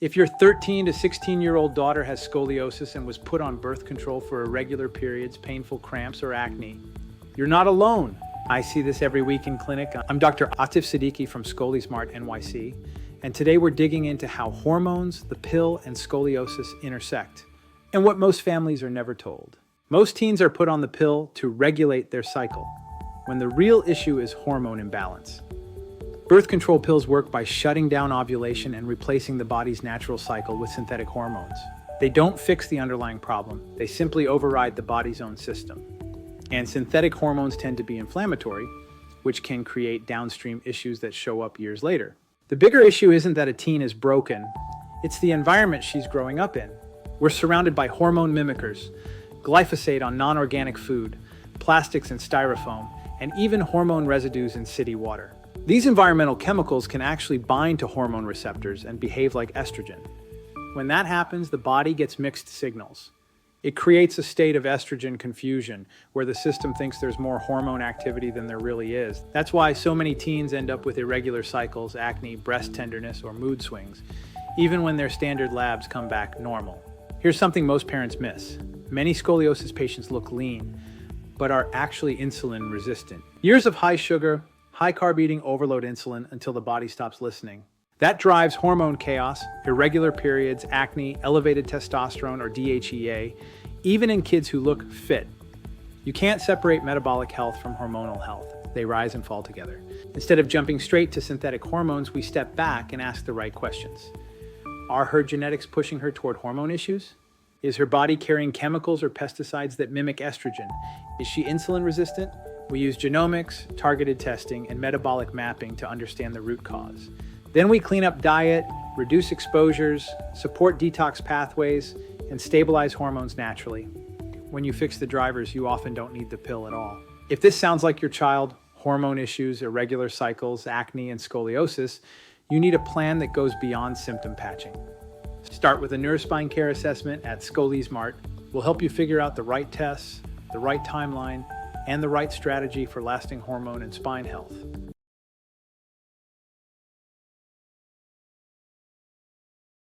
If your 13 to 16-year-old daughter has scoliosis and was put on birth control for irregular periods, painful cramps, or acne, you're not alone. I see this every week in clinic. I'm Dr. Aatif Siddiqui from Scoliosis NYC, and today we're digging into how hormones, the pill, and scoliosis intersect, and what most families are never told. Most teens are put on the pill to regulate their cycle, when the real issue is hormone imbalance. Birth control pills work by shutting down ovulation and replacing the body's natural cycle with synthetic hormones. They don't fix the underlying problem, they simply override the body's own system. And synthetic hormones tend to be inflammatory, which can create downstream issues that show up years later. The bigger issue isn't that a teen is broken, it's the environment she's growing up in. We're surrounded by hormone mimickers, glyphosate on non-organic food, plastics and styrofoam, and even hormone residues in city water. These environmental chemicals can actually bind to hormone receptors and behave like estrogen. When that happens, the body gets mixed signals. It creates a state of estrogen confusion, where the system thinks there's more hormone activity than there really is. That's why so many teens end up with irregular cycles, acne, breast tenderness, or mood swings, even when their standard labs come back normal. Here's something most parents miss. Many scoliosis patients look lean, but are actually insulin resistant. Years of high sugar, high carb eating overload insulin until the body stops listening. That drives hormone chaos, irregular periods, acne, elevated testosterone or DHEA, even in kids who look fit. You can't separate metabolic health from hormonal health. They rise and fall together. Instead of jumping straight to synthetic hormones, we step back and ask the right questions. Are her genetics pushing her toward hormone issues? Is her body carrying chemicals or pesticides that mimic estrogen? Is she insulin resistant? We use genomics, targeted testing, and metabolic mapping to understand the root cause. Then we clean up diet, reduce exposures, support detox pathways, and stabilize hormones naturally. When you fix the drivers, you often don't need the pill at all. If this sounds like your child, hormone issues, irregular cycles, acne, and scoliosis, you need a plan that goes beyond symptom patching. Start with a neurospine care assessment at Scoliosis. We'll help you figure out the right tests, the right timeline, and the right strategy for lasting hormone and spine health.